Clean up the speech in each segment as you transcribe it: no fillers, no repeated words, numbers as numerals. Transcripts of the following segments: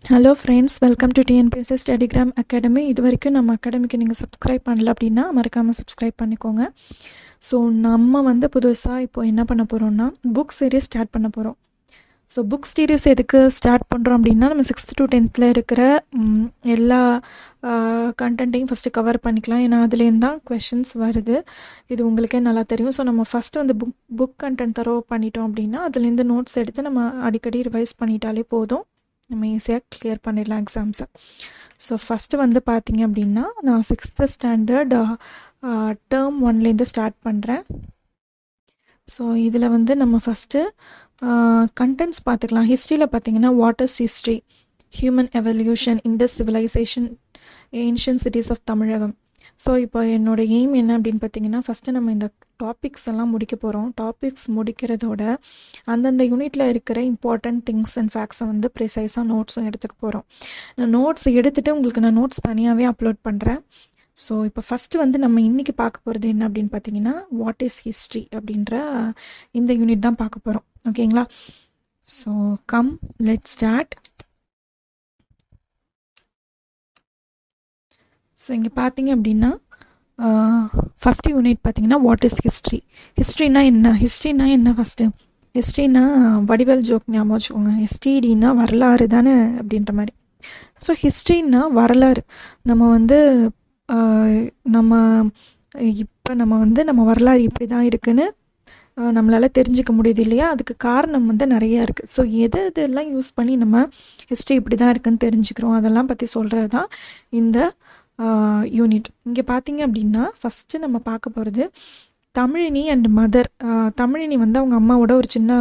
Hello friends, welcome to TNPSC ஸ்டடிகிராம் academy. இது வரைக்கும் நம்ம அகாடமிக்கு நீங்கள் சப்ஸ்கிரைப் பண்ணல அப்படின்னா மறக்காமல் சப்ஸ்கிரைப் பண்ணிக்கோங்க. ஸோ நம்ம வந்து புதுசாக இப்போது என்ன பண்ண போகிறோம்னா புக் சீரிஸ் ஸ்டார்ட் பண்ண போகிறோம். ஸோ புக் சீரிஸ் எதுக்கு ஸ்டார்ட் பண்ணுறோம் அப்படின்னா, நம்ம 6th to 10th இருக்கிற எல்லா கண்டென்ட்டையும் ஃபஸ்ட்டு கவர் பண்ணிக்கலாம். ஏன்னா அதுலேருந்து தான் கொஷின்ஸ் வருது, இது உங்களுக்கே நல்லா தெரியும். ஸோ நம்ம ஃபஸ்ட்டு வந்து புக் கண்டென்ட் தரோ பண்ணிட்டோம் அப்படின்னா அதுலேருந்து நோட்ஸ் எடுத்து நம்ம அடிக்கடி ரிவைஸ் பண்ணிட்டாலே போதும், நம்ம ஈஸியாக கிளியர் பண்ணிடலாம் எக்ஸாம்ஸை. ஸோ ஃபஸ்ட்டு வந்து பார்த்திங்க அப்படின்னா, நான் 6th standard term 1லேருந்து ஸ்டார்ட் பண்ணுறேன். ஸோ இதில் வந்து நம்ம ஃபஸ்ட்டு கண்டென்ட்ஸ் பார்த்துக்கலாம். ஹிஸ்ட்ரியில் பார்த்திங்கன்னா, what is history, human evolution, Indus civilisation, ancient cities of Tamilagam. So இப்போ என்னோடய எய்ம் என்ன அப்படின்னு பார்த்தீங்கன்னா, ஃபஸ்ட்டு நம்ம இந்த டாபிக்ஸ் எல்லாம் முடிக்க போகிறோம். டாபிக்ஸ் முடிக்கிறதோட அந்தந்த யூனிட்டில் இருக்கிற இம்பார்ட்டண்ட் திங்ஸ் அண்ட் ஃபேக்ட்ஸை வந்து ப்ரிசைஸாக நோட்ஸும் எடுத்துக்க போகிறோம். நான் நோட்ஸ் எடுத்துகிட்டு உங்களுக்கு நான் நோட்ஸ் தனியாகவே அப்லோட் பண்ணுறேன். ஸோ இப்போ ஃபஸ்ட்டு வந்து நம்ம இன்றைக்கி பார்க்க போகிறது என்ன அப்படின்னு பார்த்தீங்கன்னா, வாட் இஸ் ஹிஸ்ட்ரி அப்படின்ற இந்த யூனிட் தான் பார்க்க போகிறோம். ஓகேங்களா? So come let start. So இங்கே பார்த்தீங்க அப்படின்னா, ஃபஸ்ட்டு யூனிட் பார்த்தீங்கன்னா, வாட் இஸ் ஹிஸ்ட்ரி. ஹிஸ்ட்ரினா என்ன ஃபஸ்ட்டு? ஹிஸ்ட்ரினா வடிவேல் ஜோக் ஞாபகம் வச்சுக்கோங்க. எஸ்டிடினா வரலாறு தானே அப்படின்ற மாதிரி. ஸோ ஹிஸ்ட்ரின்னா வரலாறு. நம்ம வந்து நம்ம வரலாறு இப்படி தான் இருக்குன்னு நம்மளால் தெரிஞ்சிக்க முடியுது இல்லையா? அதுக்கு காரணம் வந்து நிறையா இருக்குது. ஸோ எதெல்லாம் யூஸ் பண்ணி நம்ம ஹிஸ்ட்ரி இப்படி தான் இருக்குன்னு தெரிஞ்சுக்கிறோம், அதெல்லாம் பற்றி சொல்கிறது தான் இந்த யூனிட். இங்கே பார்த்தீங்க அப்படின்னா, ஃபஸ்ட்டு நம்ம பார்க்க போகிறது தமிழினி அண்ட் மதர். தமிழினி வந்து அவங்க அம்மாவோட ஒரு சின்ன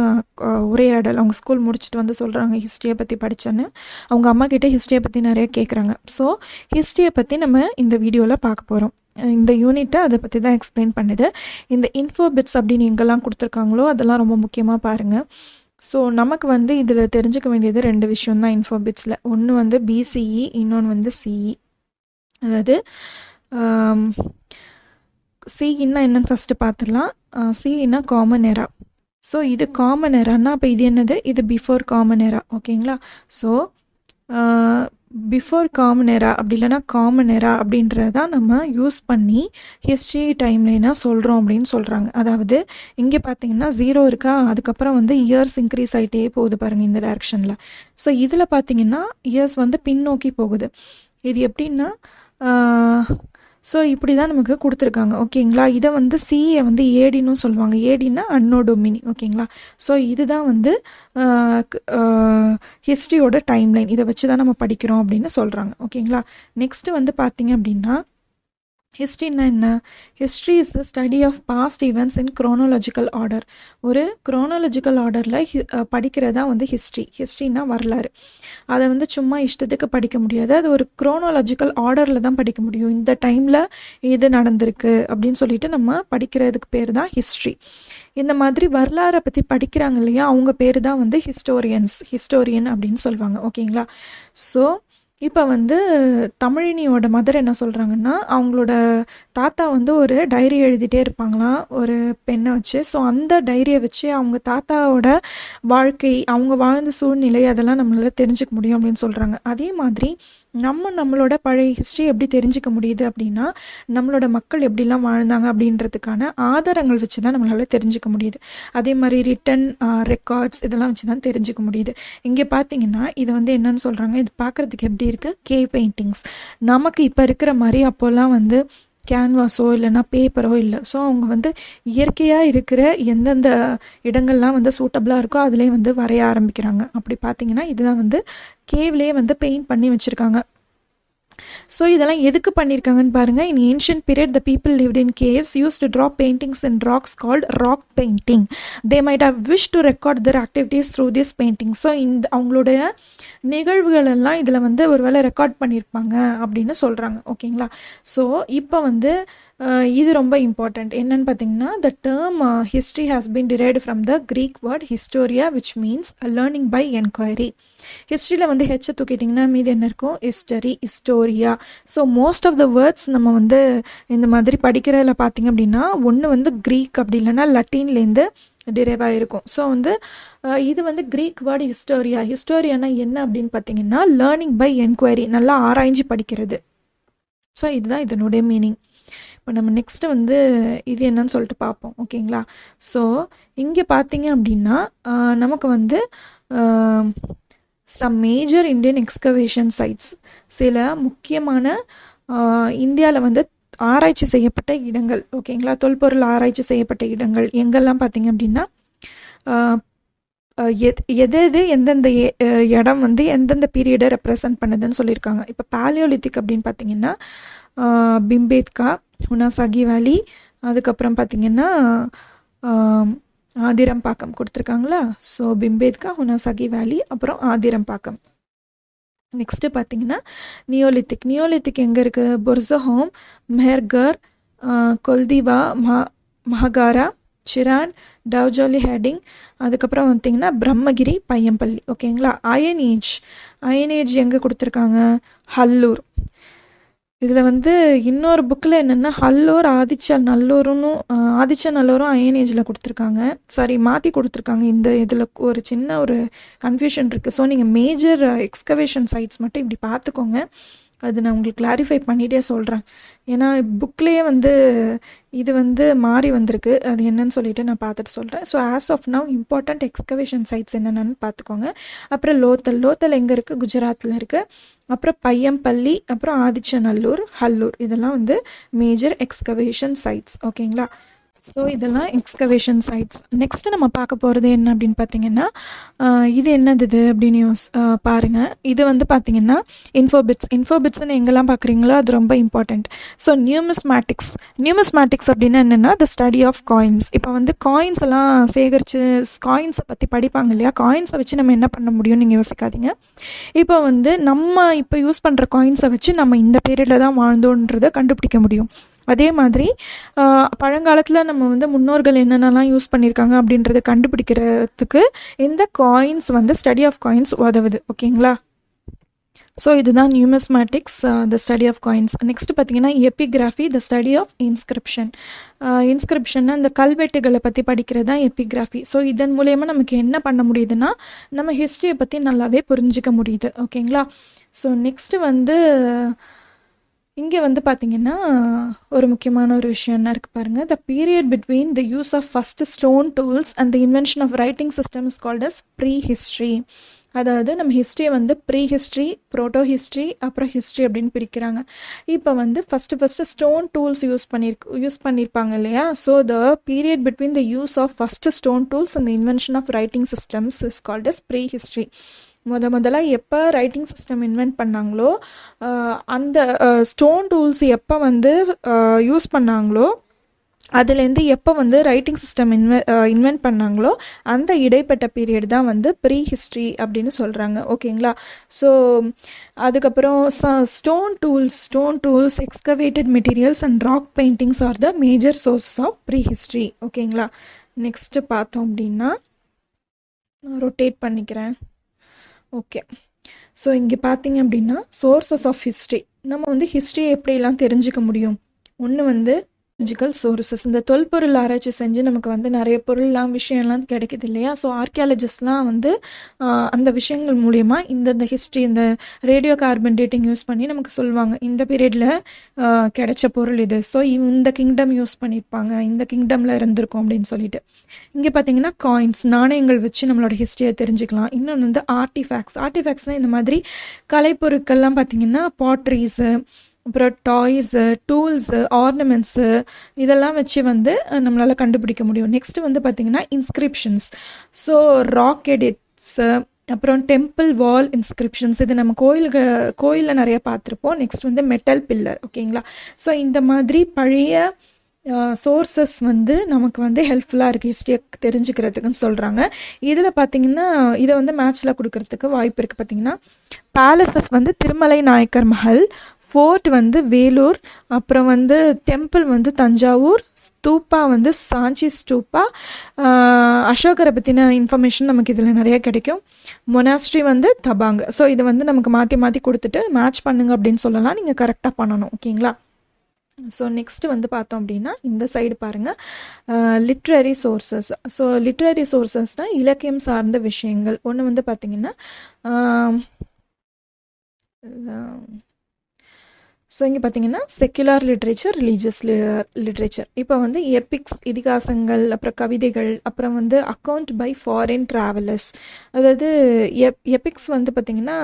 உரையாடல், அவங்க ஸ்கூல் முடிச்சுட்டு வந்து சொல்கிறாங்க ஹிஸ்ட்ரியை பற்றி படித்தேன்னு. அவங்க அம்மா கிட்டே ஹிஸ்ட்ரியை பற்றி நிறைய கேட்குறாங்க. ஸோ ஹிஸ்ட்ரியை பற்றி நம்ம இந்த வீடியோவில் பார்க்க போகிறோம். இந்த யூனிட்டை அதை பற்றி தான் எக்ஸ்பிளைன் பண்ணுது. இந்த இன்ஃபோபிட்ஸ் அப்படின்னு எங்கெல்லாம் கொடுத்துருக்காங்களோ அதெல்லாம் ரொம்ப முக்கியமாக பாருங்கள். ஸோ நமக்கு வந்து இதில் தெரிஞ்சுக்க வேண்டியது 2 விஷயம் தான் இன்ஃபோபிட்ஸில். ஒன்று வந்து பிசிஇ, இன்னொன்று வந்து சிஇ. அதாவது சிஇன்னா என்னன்னு ஃபஸ்ட்டு பார்த்துடலாம். சிஇன்னா காமன் எரா. ஸோ இது காமன் எரான்னா அப்போ இது என்னது? இது பிஃபோர் காமன் எரா. ஓகேங்களா? ஸோ பிஃபோர் காமன் எரா அப்படி இல்லைனா காமன் எரா அப்படின்றதான் நம்ம யூஸ் பண்ணி ஹிஸ்ட்ரி டைம்லைனாக சொல்கிறோம் அப்படின்னு சொல்கிறாங்க. அதாவது இங்கே பார்த்தீங்கன்னா 0 இருக்கா, அதுக்கப்புறம் வந்து இயர்ஸ் இன்க்ரீஸ் ஆகிட்டே போகுது பாருங்கள் இந்த டைரக்ஷனில். ஸோ இதில் பார்த்தீங்கன்னா இயர்ஸ் வந்து பின்னோக்கி போகுது. இது எப்படின்னா, ஸோ இப்படி தான் நமக்கு கொடுத்துருக்காங்க. ஓகேங்களா? இதை வந்து சிஏ வந்து ஏடின்னு சொல்லுவாங்க. ஏடின்னா அன்னோ டொமினி. ஓகேங்களா? ஸோ இதுதான் வந்து ஹிஸ்ட்ரியோட டைம்லைன். இதை வச்சு தான் நம்ம படிக்கிறோம் அப்படின்னு சொல்கிறாங்க. ஓகேங்களா? நெக்ஸ்ட்டு வந்து பார்த்திங்க அப்படின்னா, ஹிஸ்ட்ரின்னா என்ன? History is the study of past events in chronological order. ஒரு குரோனாலஜிக்கல் ஆர்டரில் படிக்கிறதா வந்து ஹிஸ்ட்ரி. ஹிஸ்ட்ரின்னா வரலாறு. அதை வந்து சும்மா இஷ்டத்துக்கு படிக்க முடியாது, அது ஒரு குரோனாலஜிக்கல் ஆர்டரில் தான் படிக்க முடியும். இந்த டைமில் எது நடந்திருக்கு அப்படின்னு சொல்லிட்டு நம்ம படிக்கிறதுக்கு பேர் தான் ஹிஸ்ட்ரி. இந்த மாதிரி வரலாறை பற்றி படிக்கிறாங்க இல்லையா, அவங்க பேர் தான் வந்து ஹிஸ்டோரியன் அப்படின்னு சொல்லுவாங்க. ஓகேங்களா? ஸோ இப்போ வந்து தமிழினியோட மதர் என்ன சொல்கிறாங்கன்னா, அவங்களோட தாத்தா வந்து ஒரு டைரி எழுதிட்டே இருப்பாங்களாம் ஒரு பெண்ணை வச்சு. ஸோ அந்த டைரியை வச்சு அவங்க தாத்தாவோட வாழ்க்கை, அவங்க வாழ்ந்த சூழ்நிலை அதெல்லாம் நம்மளால் தெரிஞ்சுக்க முடியும் அப்படின்னு சொல்கிறாங்க. அதே மாதிரி நம்மளோட பழைய ஹிஸ்ட்ரி எப்படி தெரிஞ்சிக்க முடியுது அப்படின்னா, நம்மளோட மக்கள் எப்படிலாம் வாழ்ந்தாங்க அப்படின்றதுக்கான ஆதாரங்கள் வச்சு தான் நம்மளால் தெரிஞ்சிக்க முடியுது. அதே மாதிரி ரிட்டன் ரெக்கார்ட்ஸ் இதெல்லாம் வச்சு தான் தெரிஞ்சிக்க முடியுது. இங்கே பார்த்தீங்கன்னா இது வந்து என்னன்னு சொல்கிறாங்க, இது பார்க்குறதுக்கு எப்படி இருக்குது? Cave paintings. நமக்கு இப்போ இருக்கிற மாதிரி அப்போல்லாம் வந்து கேன்வாஸோ இல்லைன்னா பேப்பரோ இல்லை. ஸோ அவங்க வந்து இயற்கையாக இருக்கிற எந்தெந்த இடங்கள்லாம் வந்து சூட்டபிளாக இருக்கோ அதிலே வந்து வரைய ஆரம்பிக்கிறாங்க. அப்படி பார்த்தீங்கன்னா இதுதான் வந்து கேவ்லேயே வந்து பெயிண்ட் பண்ணி வச்சுருக்காங்க. ஸோ இதெல்லாம் எதுக்கு பண்ணியிருக்காங்கன்னு பாருங்கள். In ancient period the people lived in caves use to draw paintings in rocks called rock painting. They might have wish to record their activities through this painting. So இந்த அவங்களுடைய நிகழ்வுகள் எல்லாம் இதில் வந்து ஒரு வேளை ரெக்கார்ட் பண்ணியிருப்பாங்க அப்படின்னு சொல்கிறாங்க. ஓகேங்களா? ஸோ இப்போ வந்து இது ரொம்ப இம்பார்ட்டண்ட். என்னன்னு பார்த்தீங்கன்னா, the term history has been derived from the Greek word historia which means learning by enquiry. ஹிஸ்ட்ரியில் வந்து ஹெச்சை தூக்கிட்டிங்கன்னா மீது என்ன இருக்கும்? History, historia. So most of the words நம்ம வந்து இந்த மாதிரி படிக்கிறதில் பார்த்திங்க அப்படின்னா, ஒன்று வந்து க்ரீக் அப்படி இல்லைன்னா லத்தீன்லேருந்து டிரைவ் ஆகிருக்கும். ஸோ வந்து இது வந்து க்ரீக் வேர்டு ஹிஸ்டோரியா. ஹிஸ்டோரியானா என்ன அப்படின்னு பார்த்தீங்கன்னா லேர்னிங் பை என்கொயரி, நல்லா ஆராய்ஞ்சு படிக்கிறது. ஸோ இதுதான் இதனுடைய மீனிங். இப்போ நம்ம நெக்ஸ்ட்டு வந்து இது என்னன்னு சொல்லிட்டு பார்ப்போம். ஓகேங்களா? ஸோ இங்கே பார்த்தீங்க அப்படின்னா நமக்கு வந்து some major Indian excavation sites, சில முக்கியமான இந்தியாவில் வந்து ஆராய்ச்சி செய்யப்பட்ட இடங்கள். ஓகேங்களா? தொல்பொருள் ஆராய்ச்சி செய்யப்பட்ட இடங்கள் எங்கெல்லாம் பார்த்தீங்க அப்படின்னா எது எந்தெந்த இடம் வந்து எந்தெந்த பீரியடை ரெப்ரசன்ட் பண்ணுதுன்னு சொல்லியிருக்காங்க. இப்போ பேலியோலித்திக் அப்படின்னு பார்த்தீங்கன்னா பிம்பேத்கா, ஹுனாசாகி வேலி, அதுக்கப்புறம் பார்த்தீங்கன்னா ஆதிரம்பாக்கம் கொடுத்துருக்காங்களா. ஸோ பிம்பேத்கா, ஹுனாசாகி வேலி, அப்புறம் ஆதிரம்பாக்கம். நெக்ஸ்ட்டு பார்த்தீங்கன்னா நியோலித்திக். நியோலித்திக் எங்கே இருக்குது? பொர்சஹோம், மெஹர்கர், கொல்திவா, மஹகாரா, சிரான், டவுஜோலி ஹேடிங், அதுக்கப்புறம் பார்த்தீங்கன்னா பிரம்மகிரி, பையம்பள்ளி. ஓகேங்களா? அயன் ஏஜ் எங்கே கொடுத்துருக்காங்க? ஹல்லூர். இதில் வந்து இன்னொரு புக்கில் என்னென்னா ஹல்லூர் ஆதிச்சநல்லூரும் அயன் ஏஜில் கொடுத்துருக்காங்க. சாரி, மாற்றி கொடுத்துருக்காங்க. இந்த இதில் ஒரு சின்ன ஒரு கன்ஃபியூஷன் இருக்குது. ஸோ நீங்கள் மேஜர் எக்ஸ்கவேஷன் சைட்ஸ் மட்டும் இப்படி பார்த்துக்கோங்க. அது நான் உங்களுக்கு கிளாரிஃபை பண்ணிகிட்டே சொல்கிறேன். ஏன்னா புக்லேயே வந்து இது வந்து மாறி வந்திருக்கு. அது என்னன்னு சொல்லிட்டு நான் பார்த்துட்டு சொல்கிறேன். So as of now important excavation sites என்னென்னு பார்த்துக்கோங்க. அப்புறம் லோத்தல் எங்கே இருக்குது? குஜராத்தில் இருக்குது. அப்புறம் பையம்பள்ளி, அப்புறம் ஆதிச்சநல்லூர், ஹல்லூர், இதெல்லாம் வந்து மேஜர் எக்ஸ்கவேஷன் சைட்ஸ். ஓகேங்களா? ஸோ இதெல்லாம் எக்ஸ்கவேஷன் சைட்ஸ். நெக்ஸ்ட்டு நம்ம பார்க்க போகிறது என்ன அப்படின்னு பார்த்தீங்கன்னா இது என்னது அப்படின்னு பாருங்கள். இது வந்து பார்த்தீங்கன்னா இன்ஃபோபிட்ஸ்ன்னு எங்கெல்லாம் பார்க்குறீங்களோ அது ரொம்ப இம்பார்ட்டண்ட். ஸோ நியூமிஸ்மேட்டிக்ஸ் அப்படின்னா என்னென்னா த ஸ்டடி ஆஃப் காயின்ஸ். இப்போ வந்து காயின்ஸ் எல்லாம் சேகரித்து காயின்ஸை பற்றி படிப்பாங்க இல்லையா? காயின்ஸை வச்சு நம்ம என்ன பண்ண முடியும்னு நீங்கள் யோசிக்காதீங்க. இப்போ வந்து நம்ம இப்போ யூஸ் பண்ணுற காயின்ஸை வச்சு நம்ம இந்த பீரியடில் தான் வாழ்ந்தோன்றதை கண்டுபிடிக்க முடியும். அதே மாதிரி பழங்காலத்தில் நம்ம வந்து முன்னோர்கள் என்னென்னலாம் யூஸ் பண்ணியிருக்காங்க அப்படின்றத கண்டுபிடிக்கிறதுக்கு இந்த காயின்ஸ் வந்து ஸ்டடி ஆஃப் காயின்ஸ் உதவுது. ஓகேங்களா? ஸோ இதுதான் numismatics, the study of coins. Next பார்த்தீங்கன்னா epigraphy, the study of inscription இந்த கல்வெட்டுகளை பற்றி படிக்கிறது தான் எபிகிராஃபி. ஸோ இதன் மூலயமா நமக்கு என்ன பண்ண முடியுதுன்னா நம்ம ஹிஸ்ட்ரியை பற்றி நல்லாவே புரிஞ்சிக்க முடியுது. ஓகேங்களா? ஸோ நெக்ஸ்ட்டு வந்து இங்கே வந்து பார்த்தீங்கன்னா ஒரு முக்கியமான ஒரு விஷயம் என்ன இருக்குது பாருங்கள். The period between the use of first stone tools and the invention of writing system is called as prehistory. அதாவது நம்ம ஹிஸ்ட்ரியை வந்து ப்ரீ ஹிஸ்ட்ரி, ப்ரோட்டோ ஹிஸ்ட்ரி, அப்புறம் ஹிஸ்ட்ரி அப்படின்னு பிரிக்கிறாங்க. இப்போ வந்து ஃபஸ்ட்டு ஸ்டோன் டூல்ஸ் யூஸ் பண்ணியிருப்பாங்க இல்லையா? So the period between the use of first stone tools and the invention of writing systems is called as prehistory. முதல்ல எப்போ ரைட்டிங் சிஸ்டம் இன்வென்ட் பண்ணாங்களோ அந்த ஸ்டோன் டூல்ஸ் எப்போ வந்து யூஸ் பண்ணாங்களோ அதுலேருந்து எப்போ வந்து ரைட்டிங் சிஸ்டம் இன்வென்ட் பண்ணாங்களோ அந்த இடைப்பட்ட பீரியட் தான் வந்து ப்ரீ ஹிஸ்ட்ரி அப்படின்னு சொல்கிறாங்க. ஓகேங்களா? ஸோ அதுக்கப்புறம் stone tools excavated materials and rock paintings are the major sources of prehistory. ஓகேங்களா? நெக்ஸ்ட்டு பார்த்தோம் அப்படின்னா நான் ரொட்டேட் பண்ணிக்கிறேன். ஓகே. ஸோ இங்கே பார்த்தீங்க அப்படின்னா சோர்சஸ் ஆஃப் ஹிஸ்ட்ரி. நம்ம வந்து ஹிஸ்ட்ரியை எப்படிலாம் தெரிஞ்சுக்க முடியும்? ஒன்று வந்து ஆர்கியாலஜிக்கல் சோர்சஸ். இந்த தொல்பொருள் ஆராய்ச்சி செஞ்சு நமக்கு வந்து நிறைய பொருள்லாம் விஷயம்லாம் கிடைக்குது இல்லையா? ஸோ ஆர்கியாலஜிஸ்ட்லாம் வந்து அந்த விஷயங்கள் மூலயமா இந்த ஹிஸ்ட்ரி, இந்த ரேடியோ கார்பன் டேட்டிங் யூஸ் பண்ணி நமக்கு சொல்லுவாங்க இந்த பீரியடில் கிடைச்ச பொருள் இது. ஸோ இந்த கிங்டம் யூஸ் பண்ணியிருப்பாங்க, இந்த கிங்டமில் இருந்திருக்கும் அப்படின்னு சொல்லிட்டு. இங்கே பார்த்தீங்கன்னா காயின்ஸ், நாணயங்கள் வச்சு நம்மளோட ஹிஸ்ட்ரியை தெரிஞ்சுக்கலாம். இன்னொன்று வந்து ஆர்டிஃபேக்ட்ஸ்னால் இந்த மாதிரி கலைப்பொருட்கள்லாம் பார்த்தீங்கன்னா பாட்ரிஸு, அப்புறம் டாய்ஸு, டூல்ஸு, ஆர்னமெண்ட்ஸு இதெல்லாம் வச்சு வந்து நம்மளால் கண்டுபிடிக்க முடியும். நெக்ஸ்ட்டு வந்து பார்த்திங்கன்னா இன்ஸ்கிரிப்ஷன்ஸ். ஸோ ராக் எடிட்ஸு, அப்புறம் டெம்பிள் வால் இன்ஸ்கிரிப்ஷன்ஸ், இது நம்ம கோயிலில் நிறைய பார்த்துருப்போம். நெக்ஸ்ட் வந்து மெட்டல் பில்லர். ஓகேங்களா? ஸோ இந்த மாதிரி பழைய சோர்சஸ் வந்து நமக்கு வந்து ஹெல்ப்ஃபுல்லாக இருக்குது ஹிஸ்ட்ரியை தெரிஞ்சுக்கிறதுக்குன்னு சொல்கிறாங்க. இதில் பார்த்திங்கன்னா இதை வந்து மேட்ச்சில் கொடுக்கறதுக்கு வாய்ப்பு இருக்குது. பார்த்திங்கன்னா பேலசஸ் வந்து திருமலை நாயக்கர் மஹல், ஃபோர்ட் வந்து வேலூர், அப்புறம் வந்து டெம்பிள் வந்து தஞ்சாவூர், ஸ்தூப்பா வந்து சாஞ்சி ஸ்தூப்பா. அசோகரை பற்றின இன்ஃபர்மேஷன் நமக்கு இதில் நிறைய கிடைக்கும். மொனாஸ்ட்ரி வந்து தபாங். ஸோ இதை வந்து நமக்கு மாற்றி கொடுத்துட்டு மேட்ச் பண்ணுங்க அப்படின்னு சொல்லலாம். நீங்கள் கரெக்டாக பண்ணணும். ஓகேங்களா? ஸோ நெக்ஸ்ட்டு வந்து பார்த்தோம் அப்படின்னா இந்த சைடு பாருங்கள், லிட்ரரி சோர்சஸ். ஸோ லிட்ரரி சோர்சஸ்னால் இலக்கியம் சார்ந்த விஷயங்கள். ஒன்று வந்து பார்த்திங்கன்னா ஸோ இங்கே பார்த்தீங்கன்னா செக்குலர் லிட்ரேச்சர், ரிலீஜியஸ் லிட்ரேச்சர். இப்போ வந்து எபிக்ஸ், இதிகாசங்கள், அப்புறம் கவிதைகள், அப்புறம் வந்து அக்கௌண்ட் பை ஃபாரின் ட்ராவலர்ஸ். அதாவது எபிக்ஸ் வந்து பார்த்திங்கன்னா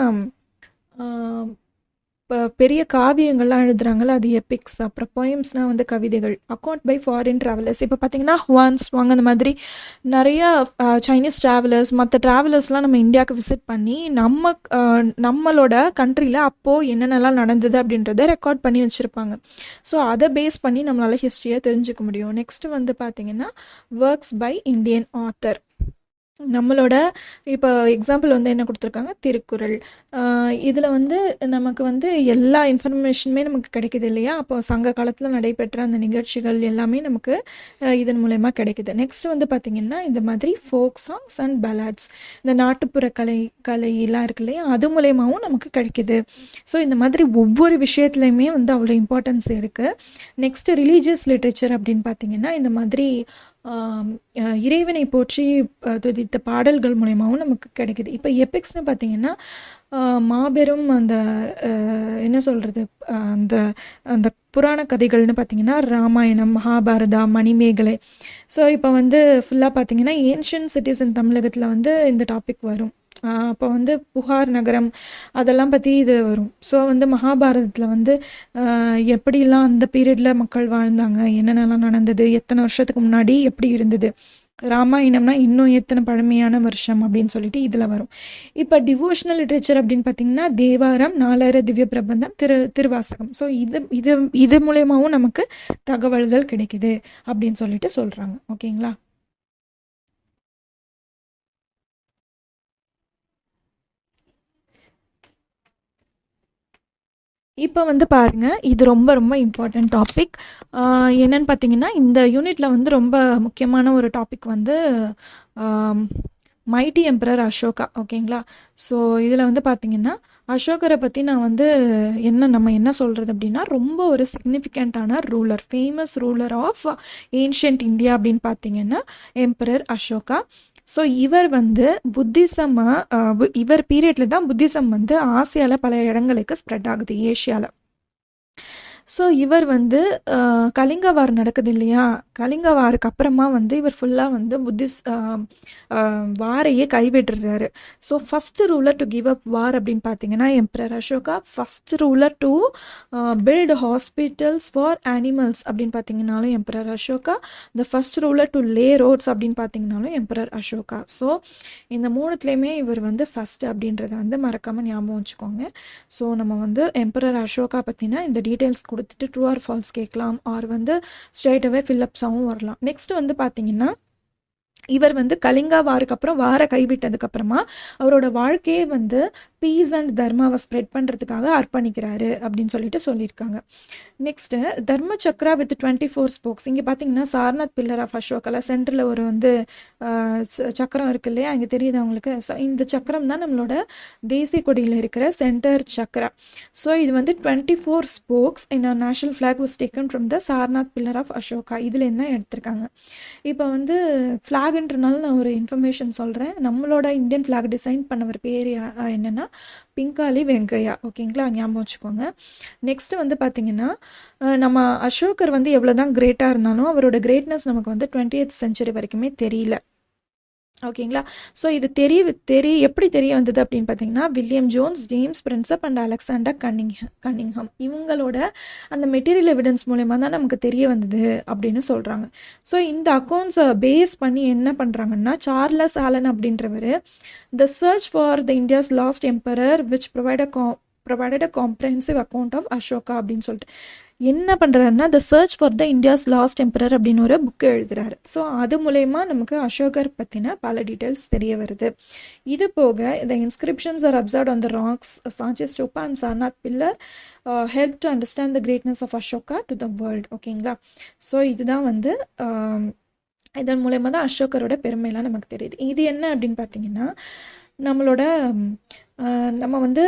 இப்போ பெரிய காவியங்கள்லாம் எழுதுகிறாங்கள அது எபிக்ஸ். அப்புறம் போயம்ஸ்னால் வந்து கவிதைகள். அக்கௌண்ட் பை ஃபாரின் ட்ராவலர்ஸ் இப்போ பார்த்தீங்கன்னா ஹுவான்ஸ் வாங் அந்த மாதிரி நிறையா சைனீஸ் ட்ராவலர்ஸ், மற்ற ட்ராவலர்ஸ்லாம் நம்ம இந்தியாவுக்கு விசிட் பண்ணி நம்மளோட கண்ட்ரியில் அப்போது என்னென்னலாம் நடந்தது அப்படின்றத ரெக்கார்ட் பண்ணி வச்சுருப்பாங்க. ஸோ அதை பேஸ் பண்ணி நம்மளால் ஹிஸ்ட்ரியை தெரிஞ்சுக்க முடியும். நெக்ஸ்ட்டு வந்து பார்த்திங்கன்னா ஒர்க்ஸ் பை இந்தியன் ஆத்தர். நம்மளோட இப்போ எக்ஸாம்பிள் வந்து என்ன கொடுத்துருக்காங்க, திருக்குறள். இதில் வந்து நமக்கு வந்து எல்லா இன்ஃபர்மேஷனுமே நமக்கு கிடைக்குது இல்லையா. அப்போ சங்க காலத்தில் நடைபெற்ற அந்த நிகழ்ச்சிகள் எல்லாமே நமக்கு இதன் மூலயமா கிடைக்குது. நெக்ஸ்ட் வந்து பார்த்திங்கன்னா இந்த மாதிரி ஃபோக் சாங்ஸ் அண்ட் பலாட்ஸ், இந்த நாட்டுப்புற கலையெல்லாம் இருக்கு இல்லையா, அது மூலயமாவும் நமக்கு கிடைக்குது. ஸோ இந்த மாதிரி ஒவ்வொரு விஷயத்துலையுமே வந்து அவ்வளோ இம்பார்ட்டன்ஸ் இருக்குது. நெக்ஸ்ட்டு ரிலீஜியஸ் லிட்ரேச்சர் அப்படின்னு பார்த்திங்கன்னா இந்த மாதிரி இறைவனை போற்றி துதித்த பாடல்கள் மூலயமாவும் நமக்கு கிடைக்குது. இப்போ எபிக்ஸ்னு பார்த்திங்கன்னா மாபெரும் அந்த என்ன சொல்கிறது, அந்த அந்த புராண கதைகள்னு பார்த்திங்கன்னா ராமாயணம், மகாபாரதா, மணிமேகலை. ஸோ இப்போ வந்து ஃபுல்லாக பார்த்திங்கன்னா ஏன்ஷியன் சிட்டிஸ் இன் தமிழகத்தில் வந்து இந்த டாபிக் வரும். அப்போ வந்து புகார் நகரம் அதெல்லாம் பற்றி இது வரும். ஸோ வந்து மகாபாரதத்தில் வந்து எப்படிலாம் அந்த பீரியடில் மக்கள் வாழ்ந்தாங்க, என்னென்னலாம் நடந்தது, எத்தனை வருஷத்துக்கு முன்னாடி எப்படி இருந்தது. ராமாயணம்னா இன்னும் எத்தனை பழமையான வருஷம் அப்படின்னு சொல்லிட்டு இதில் வரும். இப்போ டிவோஷனல் லிட்ரேச்சர் அப்படின்னு பார்த்தீங்கன்னா தேவாரம், நாலாயிர திவ்ய பிரபந்தம், திருவாசகம். ஸோ இது மூலயமாவும் நமக்கு தகவல்கள் கிடைக்குது அப்படின்னு சொல்லிட்டு சொல்கிறாங்க. ஓகேங்களா. இப்போ வந்து பாருங்கள், இது ரொம்ப ரொம்ப இம்பார்ட்டண்ட் டாபிக். என்னன்னு பார்த்தீங்கன்னா இந்த யூனிட்டில் வந்து ரொம்ப முக்கியமான ஒரு டாபிக் வந்து மைட்டி எம்பரர் அசோகா. ஓகேங்களா. ஸோ இதில் வந்து பார்த்தீங்கன்னா அசோகரை பற்றி நான் வந்து நம்ம என்ன சொல்கிறது அப்படின்னா ரொம்ப ஒரு சிக்னிஃபிகண்ட்டான ruler, famous ruler of ancient India அப்படின்னு பார்த்தீங்கன்னா எம்பரர் அசோகா. ஸோ இவர் வந்து இவர் பீரியடில் தான் புத்திசம் வந்து ஆசியாவில் பல இடங்களுக்கு ஸ்ப்ரெட் ஆகுது, ஏஷியாவில். ஸோ இவர் வந்து கலிங்க வார் நடக்குது இல்லையா, கலிங்க வாருக்கு அப்புறமா வந்து இவர் ஃபுல்லாக வந்து வாரையே கைவிட்டுறாரு. So first ruler to give up war அப்படின்னு பார்த்தீங்கன்னா emperor Ashoka. First ruler to build hospitals for animals அப்படின்னு பார்த்தீங்கன்னாலும் emperor Ashoka. The first ruler to lay roads அப்படின்னு பார்த்தீங்கன்னாலும் எம்பரர் அசோகா. ஸோ இந்த மூணுத்துலேயுமே இவர் வந்து ஃபஸ்ட்டு அப்படின்றத வந்து மறக்காமல் ஞாபகம் வச்சுக்கோங்க. ஸோ நம்ம வந்து எம்பரர் அசோகா பற்றினா இந்த டீட்டெயில்ஸ் கொடுத்துட்டு ட்ரூ ஆர் ஃபால்ஸ் கேட்கலாம், ஆர் வந்து ஸ்ட்ரெயிட்டாகவே ஃபில்லப்ஸாகவும் வரலாம். நெக்ஸ்ட் வந்து பார்த்தீங்கன்னா இவர் வந்து கலிங்கா வாருக்கு அப்புறம் வார கைவிட்டதுக்கப்புறமா அவரோட வாழ்க்கையே வந்து பீஸ் அண்ட் தர்மாவை ஸ்ப்ரெட் பண்ணுறதுக்காக அர்ப்பணிக்கிறாரு அப்படின்னு சொல்லிட்டு சொல்லியிருக்காங்க. நெக்ஸ்ட்டு தர்ம சக்ரா வித் 24 ஸ்போக்ஸ். இங்கே பார்த்தீங்கன்னா சாரநாத் பில்லர் ஆஃப் அசோகால சென்டரில் ஒரு வந்து சக்கரம் இருக்கு இல்லையா, இங்கே தெரியுது அவங்களுக்கு. இந்த சக்கரம் தான் நம்மளோட தேசிய கொடியில் இருக்கிற சென்டர் சக்ரா. ஸோ இது வந்து 24 spokes in a national flag was taken from the Sarnath pillar of Ashoka. இதுலேருந்து தான் எடுத்திருக்காங்க. இப்போ வந்து ஃப்ளாக்ன்றனால நான் ஒரு இன்ஃபர்மேஷன் சொல்கிறேன். நம்மளோட இந்தியன் ஃப்ளாக் டிசைன் பண்ணவர் பேர் என்னென்னா பிங்காலி வெங்கையா. ஓகேங்களா, ஞாபகம் வச்சுக்கோங்க. நெக்ஸ்ட்டு வந்து பார்த்திங்கன்னா நம்ம அசோகர் வந்து எவ்வளோ தான் கிரேட்டாக இருந்தாலும் அவரோட கிரேட்னஸ் நமக்கு வந்து 20th செஞ்சுரி வரைக்குமே தெரியல. ஓகேங்களா. ஸோ இது எப்படி தெரிய வந்தது அப்படின்னு பார்த்தீங்கன்னா William Jones, James Prinsep and Alexander Cunningham இவங்களோட அந்த மெட்டீரியல் எவிடன்ஸ் மூலயமா தான் நமக்கு தெரிய வந்தது அப்படின்னு சொல்கிறாங்க. ஸோ இந்த அக்கௌண்ட்ஸை பேஸ் பண்ணி என்ன பண்ணுறாங்கன்னா சார்லஸ் ஆலன் அப்படின்றவர் the search for the India's lost emperor which provided a comprehensive account of Ashoka அப்படின்னு சொல்லிட்டு என்ன பண்ணுறாருன்னா the search for the India's lost emperor அப்படின்னு ஒரு புக்கு எழுதுறாரு. ஸோ அது மூலயமா நமக்கு அசோகர் பற்றின பல டீட்டெயில்ஸ் தெரிய வருது. இது போக the inscriptions are observed on the rocks Sanchi stupa and Sarnath pillar help to understand the greatness of Ashoka to the world. ஓகேங்களா. ஸோ இதுதான் வந்து இதன் மூலயமா தான் அசோகரோட பெருமையெல்லாம் நமக்கு தெரியுது. இது என்ன அப்படின்னு பார்த்தீங்கன்னா நம்ம வந்து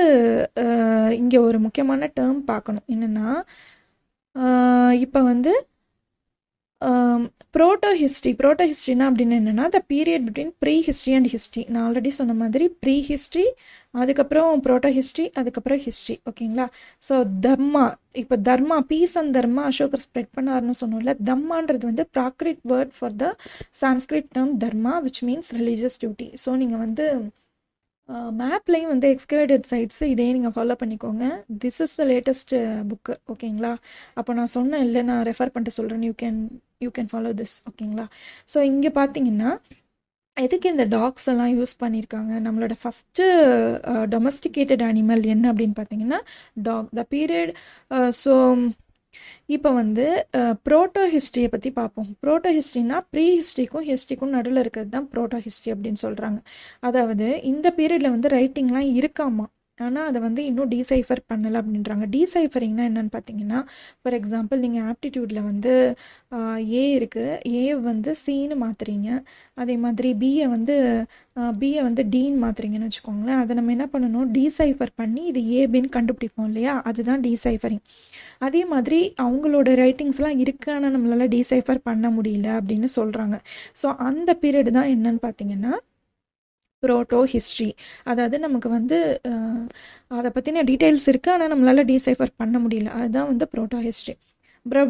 இங்கே ஒரு முக்கியமான டேர்ம் பார்க்கணும். என்னென்னா இப்போ வந்து ப்ரோட்டோ ஹிஸ்ட்ரினா அப்படின்னு என்னென்னா the period between prehistory and history. நான் ஆல்ரெடி சொன்ன மாதிரி ப்ரீ ஹிஸ்ட்ரி, அதுக்கப்புறம் ப்ரோட்டோ ஹிஸ்ட்ரி, அதுக்கப்புறம் ஹிஸ்ட்ரி. ஓகேங்களா? ஸோ தர்மா, இப்போ தர்மா, பீஸ் அண்ட் தர்மா அசோகர் ஸ்ப்ரெட் பண்ணாருன்னு சொன்னோம்ல. தம்மான்றது வந்து Prakrit word for the Sanskrit term dharma which means religious duty. So நீங்கள் வந்து மேப்லேயும் வந்து எக்ஸ்கவேட்டட் சைட்ஸ் இதே நீங்கள் ஃபாலோ பண்ணிக்கோங்க. This is the latest book. ஓகேங்களா? அப்போ நான் சொன்னேன் இல்லை, நான் ரெஃபர் பண்ணிட்டு சொல்கிறேன், யூ கேன் ஃபாலோ திஸ். ஓகேங்களா? ஸோ இங்கே பார்த்தீங்கன்னா எதுக்கு இந்த டாக்ஸ் எல்லாம் யூஸ் பண்ணியிருக்காங்க? நம்மளோட ஃபஸ்ட்டு டொமஸ்டிகேட்டட் அனிமல் என்ன அப்படின்னு பார்த்தீங்கன்னா டாக். The period. ஸோ இப்போ வந்து ப்ரோட்டோ ஹிஸ்ட்ரியை பற்றி பார்ப்போம். ப்ரோட்டோ ஹிஸ்ட்ரினா ப்ரீ ஹிஸ்ட்ரிக்கும் ஹிஸ்ட்ரிக்கும் நடுவில் இருக்கிறது தான் ப்ரோட்டோ ஹிஸ்ட்ரி அப்படின்னு சொல்கிறாங்க. அதாவது இந்த பீரியடில் வந்து ரைட்டிங்லாம் இருக்காமா, ஆனால் அதை வந்து இன்னும் டீசைஃபர் பண்ணலை அப்படின்றாங்க. டீசைஃபரிங்னா என்னென்னு பார்த்தீங்கன்னா, ஃபார் எக்ஸாம்பிள் நீங்கள் ஆப்டிடியூடில் வந்து ஏ இருக்குது, ஏ வந்து சின்னு மாற்றுறீங்க, அதே மாதிரி பியை வந்து டீன்னு மாற்றுறீங்கன்னு வச்சுக்கோங்களேன். அதை நம்ம என்ன பண்ணணும், டீசைஃபர் பண்ணி இது ஏபின்னு கண்டுபிடிப்போம் இல்லையா, அதுதான் டீசைஃபரிங். அதே மாதிரி அவங்களோட ரைட்டிங்ஸ்லாம் இருக்குது, ஆனால் நம்மளால் டீசைஃபர் பண்ண முடியல அப்படின்னு சொல்கிறாங்க. ஸோ அந்த பீரியட் தான் என்னன்னு பார்த்தீங்கன்னா ப்ரோட்டோ ஹிஸ்ட்ரி. அதாவது நமக்கு வந்து அதை பற்றின டீட்டெயில்ஸ் இருக்குது, ஆனால் நம்மளால் டீசைஃபர் பண்ண முடியல, அதுதான் வந்து proto history.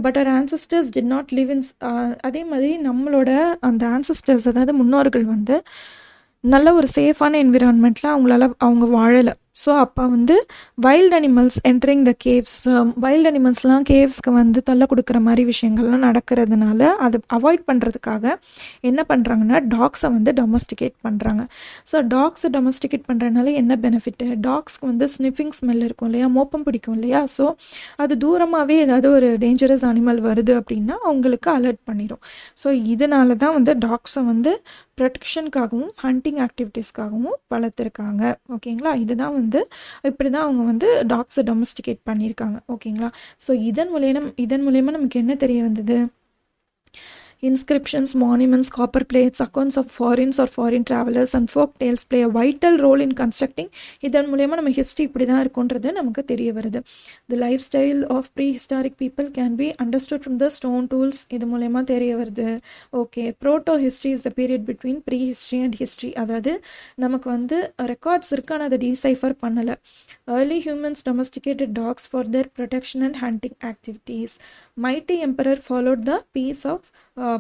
But our ancestors did not live in அதே மாதிரி நம்மளோட அந்த ஆன்சஸ்டர்ஸ், அதாவது முன்னோர்கள் வந்து நல்ல ஒரு சேஃபான என்விரான்மெண்ட்டில் அவங்க வாழலை. ஸோ அப்போ வந்து wild animals entering the caves, wild அனிமல்ஸ்லாம் கேவ்ஸ்க்கு வந்து தொல்லை கொடுக்குற மாதிரி விஷயங்கள்லாம் நடக்கிறதுனால அதை அவாய்ட் பண்ணுறதுக்காக என்ன பண்ணுறாங்கன்னா டாக்ஸை வந்து டொமஸ்டிகேட் பண்ணுறாங்க. ஸோ டாக்ஸை டொமஸ்டிகேட் பண்ணுறதுனால என்ன பெனிஃபிட்டு, டாக்ஸ்க்கு வந்து ஸ்னிஃபிங் ஸ்மெல் இருக்கும் இல்லையா, மோப்பம் பிடிக்கும் இல்லையா. ஸோ அது தூரமாகவே ஏதாவது ஒரு டேஞ்சரஸ் அனிமல் வருது அப்படின்னா அவங்களுக்கு அலர்ட் பண்ணிடும். ஸோ இதனால தான் வந்து டாக்ஸை வந்து ப்ரொடெக்ஷனுக்காகவும் ஹண்டிங் ஆக்டிவிட்டீஸ்க்காகவும் வளர்த்துருக்காங்க. ஓகேங்களா? இதுதான் வந்து இப்படி தான் அவங்க வந்து டாக்ஸை டொமஸ்டிகேட் பண்ணியிருக்காங்க. ஓகேங்களா? ஸோ இதன் மூலயமா நமக்கு என்ன தெரிய வந்தது, inscriptions, monuments, copper plates, accounts of foreign travelers and folk tales play a vital role in constructing. இதன் மூலமா நம்ம ஹிஸ்ட்ரி இப்படி தான் இருக்குன்றது நமக்கு தெரிய வருது. The lifestyle of prehistoric people can be understood from the stone tools. இது மூலமா தெரிய வருது. Okay, proto history is the period between prehistory and history. அதாவது நமக்கு வந்து ரெக்கார்ட்ஸ் இருக்கு, ஆனால் அதை டீசைஃபர் பண்ணலை. Early humans domesticated dogs for their protection and hunting activities. Mighty emperor followed the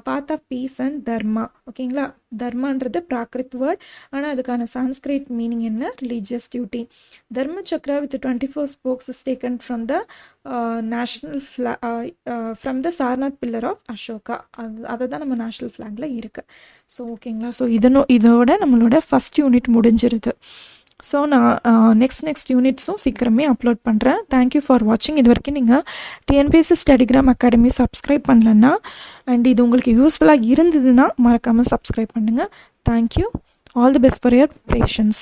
path of peace and dharma. ஓகேங்களா? தர்மான்றது Prakrit word, ஆனால் அதுக்கான சான்ஸ்கிரிட் மீனிங் என்ன, ரிலீஜியஸ் டியூட்டி. தர்ம Chakra with 24 spokes is taken from the national flag, from the Sarnath pillar of Ashoka. அதை தான் நம்ம national ஃப்ளாகில் இருக்குது. So ஓகேங்களா? ஸோ இதோட நம்மளோட ஃபஸ்ட் யூனிட் முடிஞ்சிருது. ஸோ நான் நெக்ஸ்ட் யூனிட்ஸும் சீக்கிரமே அப்லோட் பண்ணுறேன். தேங்க்யூ ஃபார் வாட்சிங். இது வரைக்கும் நீங்கள் டிஎன்பிஎஸ்சி ஸ்டடிகிராம் அகாடமி சப்ஸ்கிரைப் பண்ணலன்னா அண்ட் இது உங்களுக்கு யூஸ்ஃபுல்லாக இருந்ததுன்னா மறக்காமல் சப்ஸ்கிரைப் பண்ணுங்கள். Thank you. All the best for your patience.